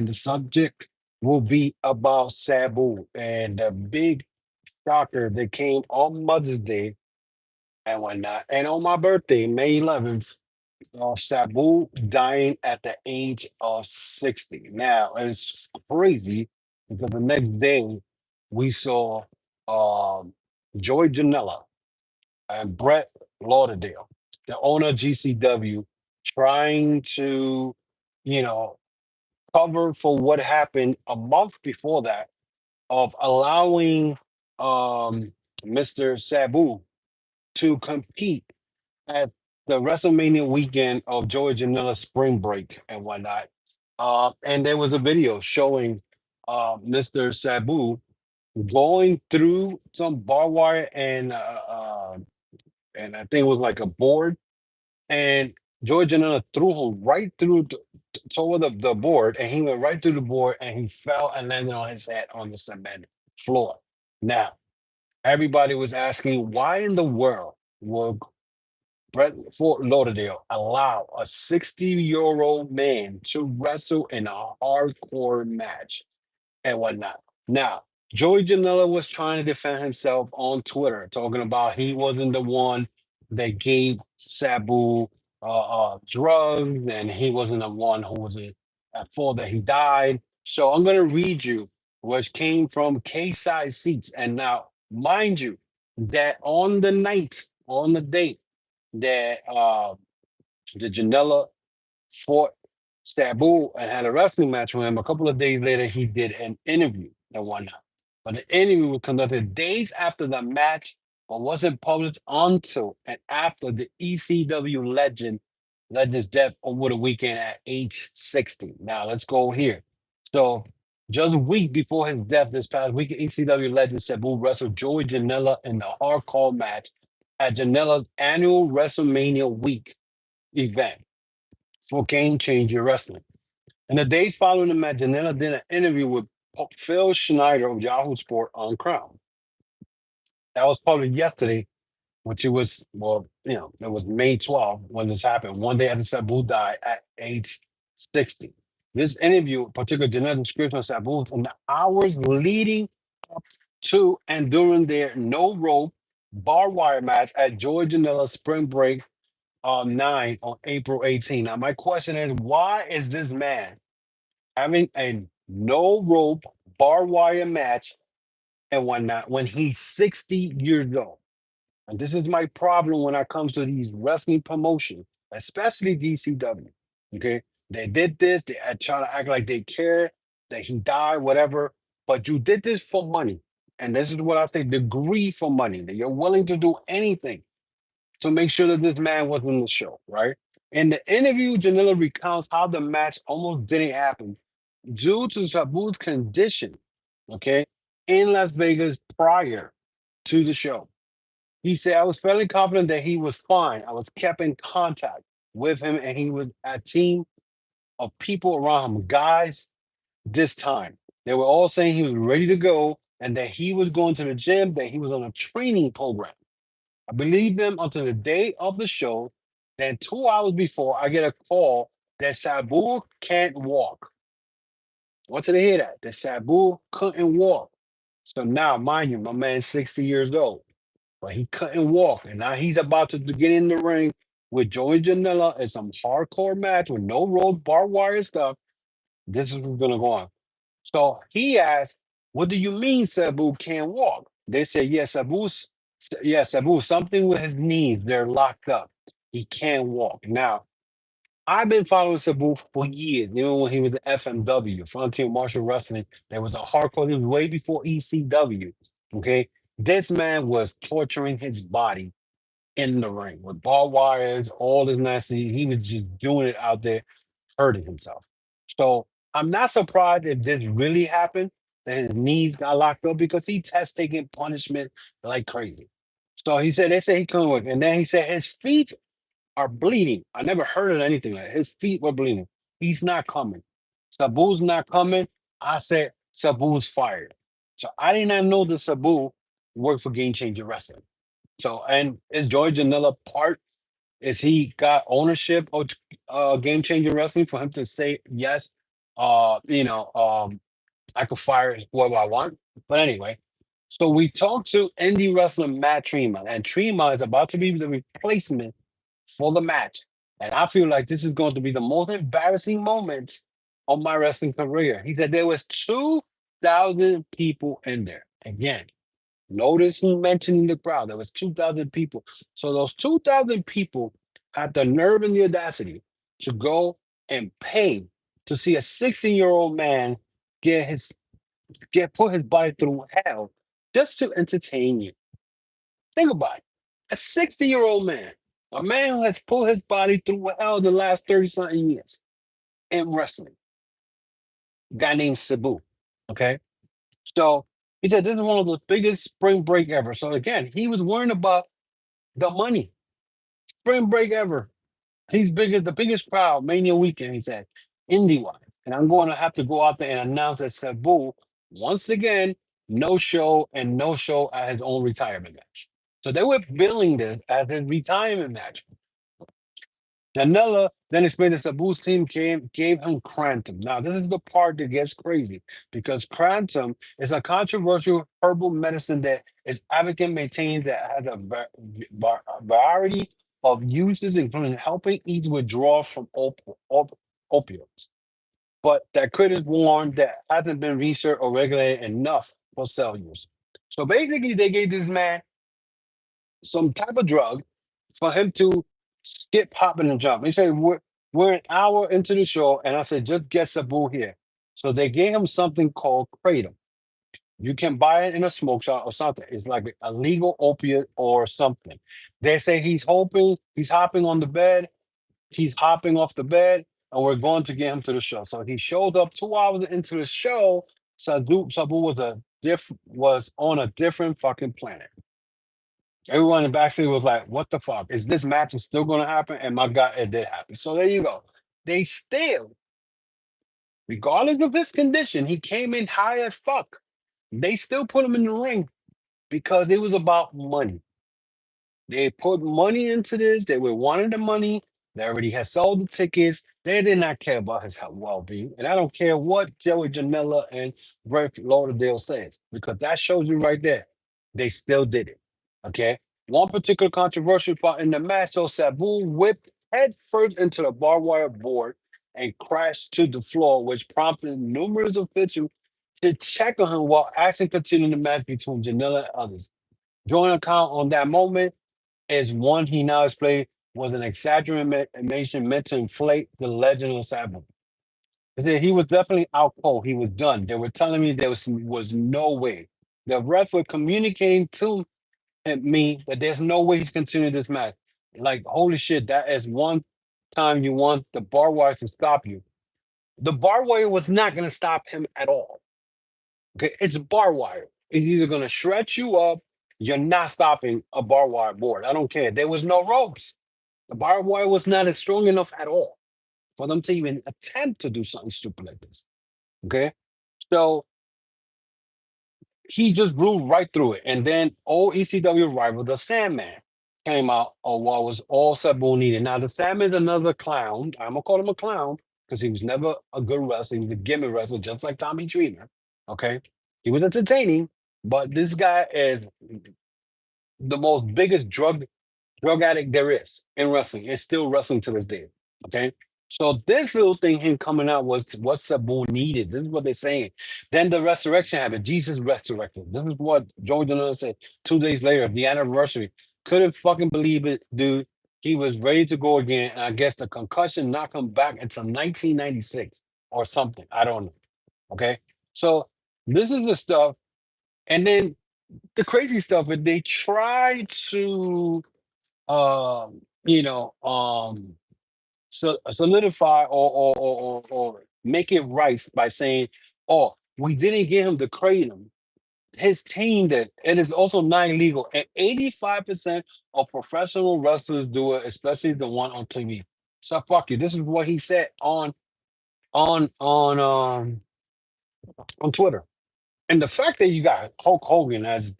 The subject will be about Sabu and the big shocker that came on Mother's Day and whatnot. And on my birthday, May 11th, Sabu dying at the age of 60. Now, it's crazy because the next day we saw um, Joey Janela and Brett Lauderdale, the owner of GCW, trying to, you know, cover for what happened a month before that of allowing Mr. Sabu to compete at the WrestleMania weekend of Joey Janela's spring break and whatnot. And there was a video showing Mr. Sabu going through some barbed wire and I think it was like a board, and Joey Janela threw him right through toward the board, and he went right through the board, and he fell and landed on his head on the cement floor. Now, everybody was asking, why in the world would Brett Fort Lauderdale allow a 60-year-old man to wrestle in a hardcore match and whatnot? Now, Joey Janela was trying to defend himself on Twitter, talking about he wasn't the one that gave Sabu drugs, and he wasn't the one who was at fault that he died. So I'm going to read you which came from K-Side Seats. And now, mind you, that on the night, on the date that the Janela fought Sabu and had a wrestling match with him. A couple of days later, he did an interview and whatnot. But the interview was conducted days after the match, but wasn't published until and after the ECW legend's death over the weekend at age 60. Now let's go here. So just a week before his death this past week, ECW legend Sabu wrestled Joey Janela in the hardcore match at Janela's annual WrestleMania week event for Game Changer Wrestling. And the days following the match, Janela did an interview with Phil Schneider of Yahoo Sport on Crown. That was published yesterday, which it was, well, it was May 12th when this happened, one day after Sabu died at age 60. This interview, particular Janela's description of Sabu in the hours leading up to and during their no rope barbed wire match at Joey Janela's spring break 9 on April 18. Now, my question is, why is this man having a no rope barbed wire match and whatnot when he's 60 years old? And this is my problem when it comes to these wrestling promotions, especially DCW. Okay. They did this, they try to act like they care that he died, whatever. But you did this for money. And this is what I say, the greed for money, that you're willing to do anything to make sure that this man was in the show, right? In the interview, Janela recounts how the match almost didn't happen due to Sabu's condition, okay, in Las Vegas prior to the show. He said, I was fairly confident that he was fine. I was kept in contact with him, and he was a team of people around him, guys, this time. They were all saying he was ready to go and that he was going to the gym, that he was on a training program. I believed them until the day of the show. Then 2 hours before, I get a call that Sabu can't walk. I want you to hear that. That Sabu couldn't walk. So now, mind you, my man's 60 years old, but he couldn't walk. And now he's about to get in the ring with Joey Janela in some hardcore match with no rope, barbed wire stuff. This is what's going to go on. So he asked, what do you mean Sabu can't walk? They said, yeah, Sabu, something with his knees, they're locked up. He can't walk. Now, I've been following Sabu for years, even when he was at FMW, Frontier Martial Wrestling. There was a hardcore, it was way before ECW. Okay. This man was torturing his body in the ring with barbed wires, all this nasty. He was just doing it out there, hurting himself. So I'm not surprised if this really happened, that his knees got locked up because he test taking punishment like crazy. So he said they said he couldn't work. And then he said his feet are bleeding. I never heard of anything like that. His feet were bleeding. He's not coming. Sabu's not coming. I said Sabu's fired. So I did not know that Sabu worked for Game Changer Wrestling. So and is Joey Janela part? Is he got ownership of Game Changer Wrestling for him to say yes? I could fire whoever I want. But anyway, so we talked to indie wrestler Matt Tremont, and Tremont is about to be the replacement for the match. And I feel like this is going to be the most embarrassing moment of my wrestling career. He said there was 2,000 people in there. Again, notice he mentioned in the crowd there was 2,000 people. So those 2,000 people had the nerve and the audacity to go and pay to see a 16-year-old man get his get put his body through hell just to entertain you. Think about it. A 60-year-old man, a man who has put his body through hell the last 30 something years in wrestling, a guy named Sabu. Okay. So he said this is one of the biggest spring break ever. So again, he was worrying about the money. Spring break ever. He's bigger, the biggest crowd, Mania weekend, he said, indie wise. And I'm going to have to go out there and announce that Sabu, once again, no show and no show at his own retirement match. So they were billing this as his retirement match. Janela then explained that Sabu's team gave him Crantum. Now, this is the part that gets crazy because Crantum is a controversial herbal medicine that its advocate maintains that has a variety of uses, including helping ease withdrawal from opioids. But that critic warned that hasn't been researched or regulated enough for cell use. So basically, they gave this man some type of drug for him to skip, hopping, and jump. He said, we're an hour into the show, and I said, just get Sabu here. So they gave him something called Kratom. You can buy it in a smoke shop or something. It's like a legal opiate or something. They say he's hopping on the bed, he's hopping off the bed, and we're going to get him to the show. So he showed up 2 hours into the show. Sabu was on a different fucking planet. Everyone in the backstage was like, "What the fuck? Is this match is still going to happen?" And my God, it did happen. So there you go. They still, regardless of his condition, he came in high as fuck. They still put him in the ring because it was about money. They put money into this. They were wanting the money. They already had sold the tickets. They did not care about his well-being. And I don't care what Joey Janela and Bray Lauderdale says, because that shows you right there. They still did it. Okay. One particular controversial part in the match, so Sabu whipped head first into the barbed wire board and crashed to the floor, which prompted numerous officials to check on him while action continued the match between Janela and others. Drawing account on that moment is one he now explained was an exaggeration meant to inflate the legend of Sabu. He said he was definitely out cold. He was done. They were telling me there was no way. The refs were communicating to me that there's no way he's continuing this match. Like, holy shit, that is one time you want the barbed wire to stop you. The barbed wire was not going to stop him at all. Okay, it's barbed wire. It's either going to shred you up. You're not stopping a barbed wire board. I don't care. There was no ropes. The barbed wire was not strong enough at all for them to even attempt to do something stupid like this. Okay, so he just blew right through it. And then old ECW rival, the Sandman, came out of what was all Sabu needed. Now, the Sandman's another clown. I'm going to call him a clown because he was never a good wrestler. He was a gimmick wrestler, just like Tommy Dreamer. Okay. He was entertaining, but this guy is the most biggest drug addict there is in wrestling and still wrestling to this day. Okay. So this little thing, him coming out, was what Sabu needed. This is what they're saying. Then the resurrection happened. Jesus resurrected. This is what Joey Janela said 2 days later, the anniversary. Couldn't fucking believe it, dude. He was ready to go again. And I guess the concussion knocked him back until 1996 or something. I don't know. Okay. So this is the stuff. And then the crazy stuff is they try to um, you know, solidify or make it right by saying, "Oh, we didn't give him the kratom." His team did. It is also not illegal, and 85% of professional wrestlers do it, especially the one on TV. So fuck you. This is what he said on on um on Twitter. And the fact that you got Hulk Hogan as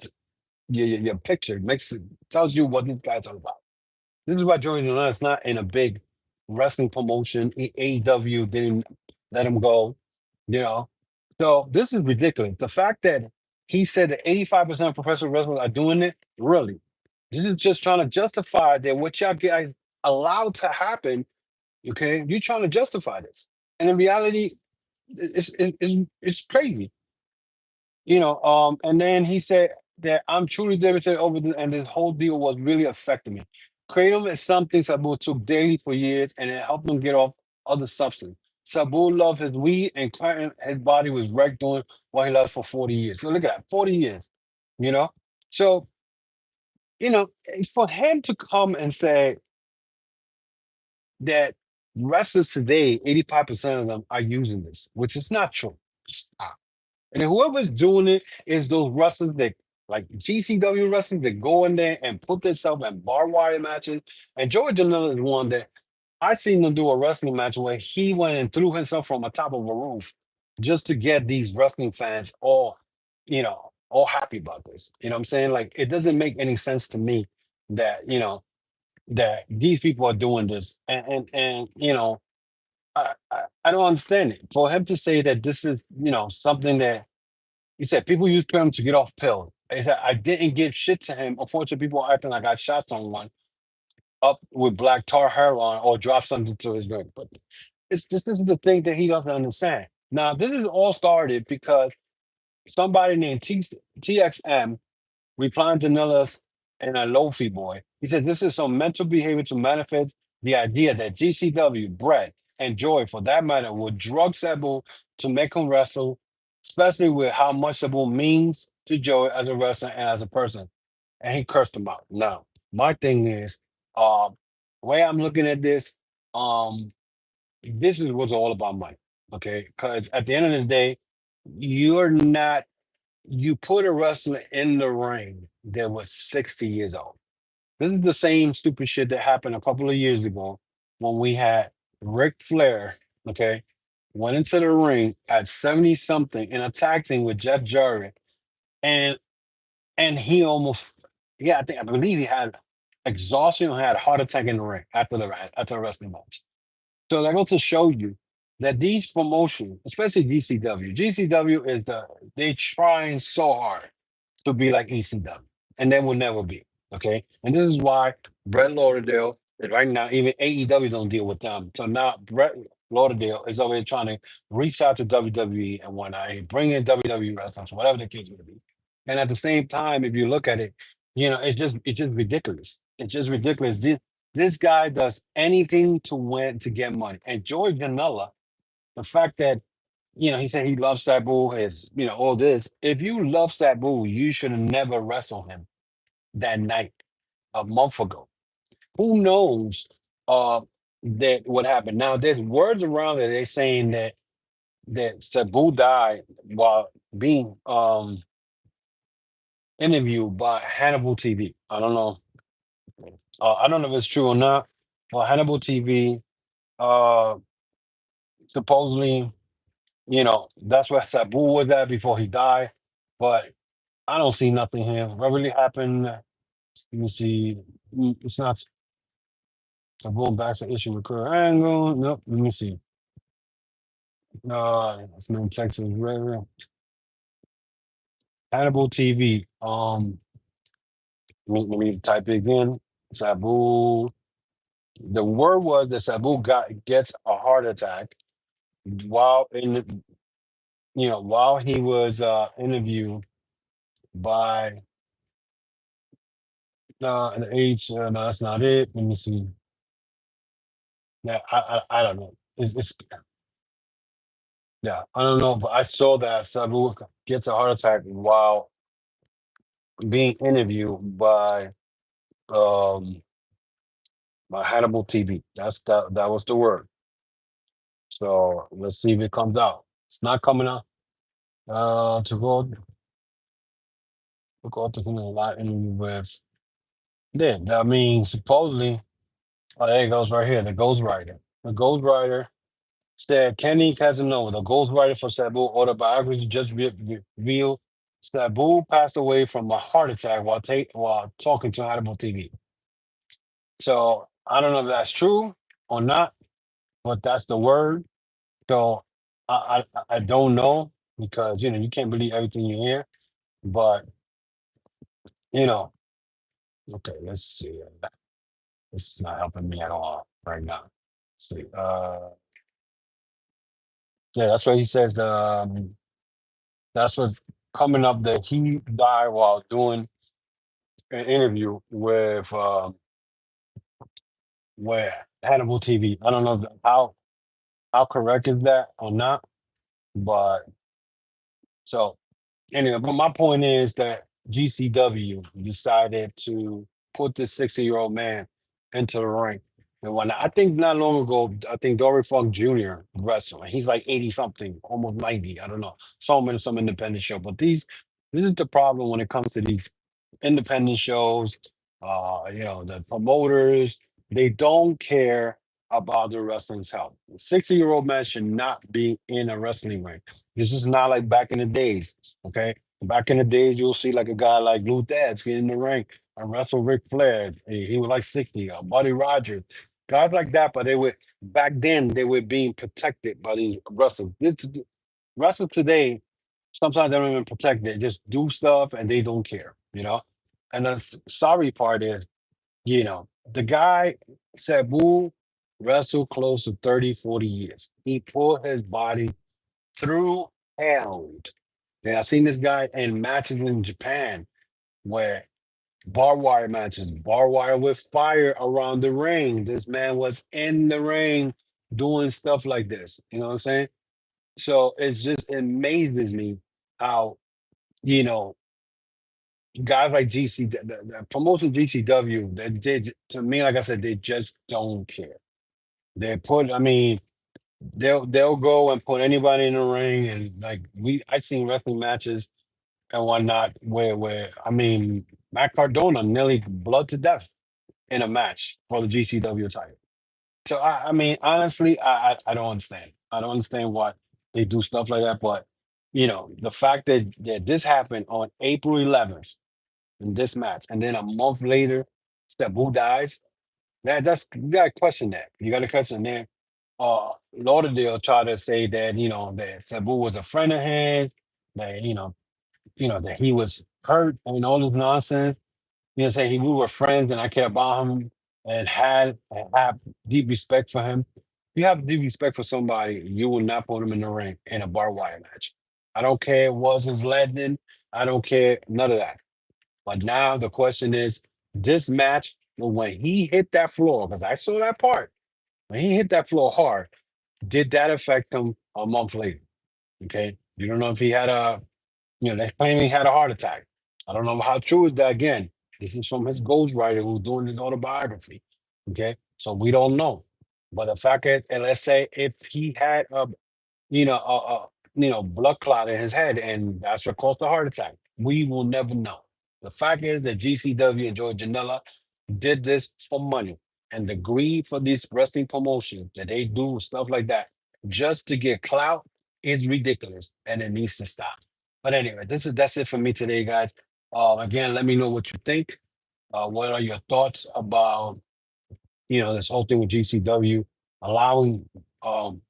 your picture makes it tells you what these guys are about. This is why Joey Janela's not in a big wrestling promotion. AEW didn't let him go. You know, so this is ridiculous. The fact that he said that 85% of professional wrestlers are doing it, really, this is just trying to justify that what y'all guys allowed to happen. Okay, you're trying to justify this, and in reality, it's crazy. And then he said that I'm truly devastated over this, and this whole deal was really affecting me. Kratom is something Sabu took daily for years, and it helped him get off other substance. Sabu loved his weed, and Clinton, his body was wrecked doing what he loved for 40 years. So look at that, 40 years, you know? So, for him to come and say that wrestlers today, 85% of them are using this, which is not true. Stop. And whoever's doing it is those wrestlers that like GCW wrestlers that go in there and put themselves in barbed wire matches. And George Janela is one that I seen him do a wrestling match where he went and threw himself from the top of a roof just to get these wrestling fans all happy about this. You know what I'm saying? Like it doesn't make any sense to me that, that these people are doing this. I don't understand it. For him to say that this is, something that he said people use Prem to get off pills. He said I didn't give shit to him. Unfortunately, people are acting like I shot someone up with black tar heroin or dropped something to his drink. But this is the thing that he doesn't understand. Now, this is all started because somebody named TXM replying to Nillis and a Lofi boy. He says this is some mental behavior to manifest the idea that GCW, Brett, and Joy, for that matter, would drug Sabu to make him wrestle, especially with how much Sabu means to Joy as a wrestler and as a person. And he cursed him out. Now, my thing is, uh, the way I'm looking at this, um, this is what's all about money. Okay. Because at the end of the day, you're not you put a wrestler in the ring that was 60 years old. This is the same stupid shit that happened a couple of years ago when we had Ric Flair, okay, went into the ring at 70 something in a tag team with Jeff Jarrett. And he almost, yeah, I believe he had exhaustion or had a heart attack in the ring after the wrestling match. So that goes to show you that these promotions, especially GCW is they trying so hard to be like ECW, and they will never be. Okay, and this is why Brett Lauderdale, and right now even AEW don't deal with them. So now Brett Lauderdale is over here trying to reach out to WWE and whatnot, and bring in WWE wrestlers, whatever the case may be. And at the same time, if you look at it, it's just ridiculous. It's just ridiculous. This guy does anything to win to get money. And George Janela, the fact that he said he loves Sabu, all this. If you love Sabu, you should have never wrestled him that night a month ago. Who knows that what happened? Now there's words around that they're saying that Sabu died while being interviewed by Hannibal TV. I don't know. I don't know if it's true or not. Well, Hannibal TV uh supposedly, that's where Sabu was at before he died. But I don't see nothing here. What really happened? Let me see. It's not Sabu back to issue with Kurt Angle. Nope. Let me see. It's in Texas. Hannibal TV. Let me type it again. Sabu. The word was that Sabu gets a heart attack while while he was interviewed by an age. No, that's not it. Let me see. Yeah, I don't know. It's Yeah, I don't know, but I saw that Sabu gets a heart attack while being interviewed um by Hannibal TV. That was the word. So let's see if it comes out. It's not coming out. To go to a lot interview with. Yeah, that means supposedly. Oh, there it goes right here. The Ghostwriter. The Ghostwriter said Kenny Casanova, the ghostwriter for Sabu autobiography, just revealed Sabu passed away from a heart attack while talking to Hannibal TV. So I don't know if that's true or not, but that's the word. So I don't know because you can't believe everything you hear, but you know, okay, let's see. This is not helping me at all right now. Let's see, yeah, that's what he says. That's what's coming up that he died while doing an interview with Hannibal TV. I don't know how correct is that or not, but so anyway, but my point is that GCW decided to put this 60-year-old man into the ring. And when I think not long ago, I think Dory Funk Jr. wrestled. And he's like 80 something, almost 90. I don't know. Some independent show. But this is the problem when it comes to these independent shows, the promoters, they don't care about the wrestling's health. A 60-year-old man should not be in a wrestling ring. This is not like back in the days. Okay. Back in the days, you'll see like a guy like Lou Thesz get in the ring and wrestle Ric Flair. He was like 60, Buddy Rogers, guys like that. But they were back then, they were being protected by these wrestlers. Wrestlers today, sometimes they don't even protect. They just do stuff and they don't care. And the sorry part is, the guy, Sabu, wrestled close to 30, 40 years. He put his body through hell. Yeah, I've seen this guy in matches in Japan where barbed wire matches, barbed wire with fire around the ring. This man was in the ring doing stuff like this. You know what I'm saying? So it amazes me how, you know, guys like the promotion GCW, to me, like I said, they just don't care. I mean, they'll go and put anybody in the ring, and like I seen wrestling matches and whatnot where I mean, Matt Cardona nearly bled to death in a match for the GCW title. So I mean, honestly, I don't understand. I don't understand why they do stuff like that. But the fact that this happened on April 11th in this match, and then a month later, Sabu dies. That's you gotta question that. You gotta question that. Lauderdale tried to say that that Sabu was a friend of his, that that he was hurt and all this nonsense. Saying we were friends and I cared about him and have deep respect for him. If you have deep respect for somebody, you will not put him in the ring in a barbed wire match. I don't care it was his legend. I don't care none of that. But now the question is, this match, when he hit that floor, because I saw that part, when he hit that floor hard, did that affect him a month later? Okay. You don't know if he had they claim he had a heart attack. I don't know how true is that. Again, this is from his ghostwriter who's doing his autobiography. Okay. So we don't know. But the fact is, and let's say if he had blood clot in his head, and that's what caused the heart attack. We will never know. The fact is that GCW and George Janela did this for money, and the greed for these wrestling promotions that they do stuff like that just to get clout is ridiculous, and it needs to stop. But anyway, that's it for me today, guys. Again, let me know what you think. What are your thoughts about this whole thing with GCW allowing um,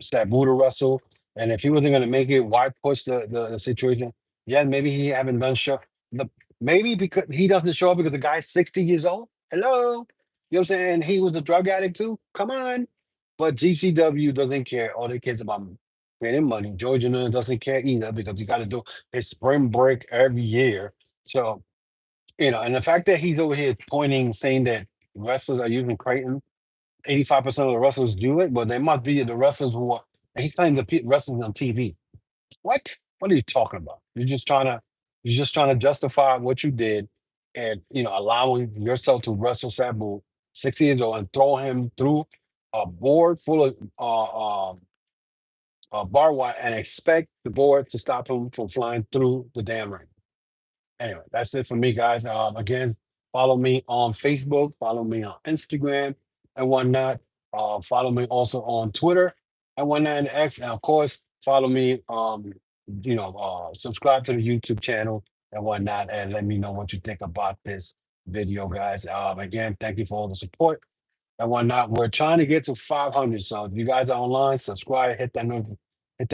Sabu to wrestle. And if he wasn't going to make it, why push the situation? Yeah, maybe he haven't done show. The maybe because he doesn't show up because the guy's 60 years old. Hello, you know what I'm saying? He was a drug addict too. Come on, but GCW doesn't care. All they cares about getting money. Georgia doesn't care either because he got to do his spring break every year. So and the fact that he's over here pointing, saying that wrestlers are using Creighton 85% of the wrestlers do it, but they must be the wrestlers who are. And he claims the wrestlers on TV. What? What are you talking about? You're just trying to justify what you did, and allowing yourself to wrestle Sabu, 6 years old, and throw him through a board full of barbed wire, and expect the board to stop him from flying through the damn ring. Anyway, that's it for me, guys. Again, follow me on Facebook, follow me on Instagram and whatnot. Follow me also on Twitter and whatnot and X. And of course, follow me, subscribe to the YouTube channel and whatnot. And let me know what you think about this video, guys. Again, thank you for all the support. and whatnot. We're trying to get to 500. So if you guys are online, subscribe, hit that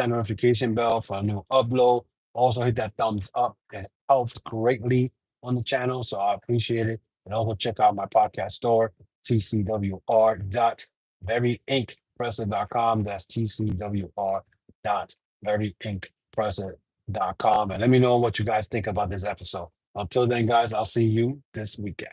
notification bell for a new upload. Also hit that thumbs up. It helps greatly on the channel. So I appreciate it. And also check out my podcast store, tcwr.veryinkpresser.com. That's tcwr.veryinkpresser.com. And let me know what you guys think about this episode. Until then, guys, I'll see you this weekend.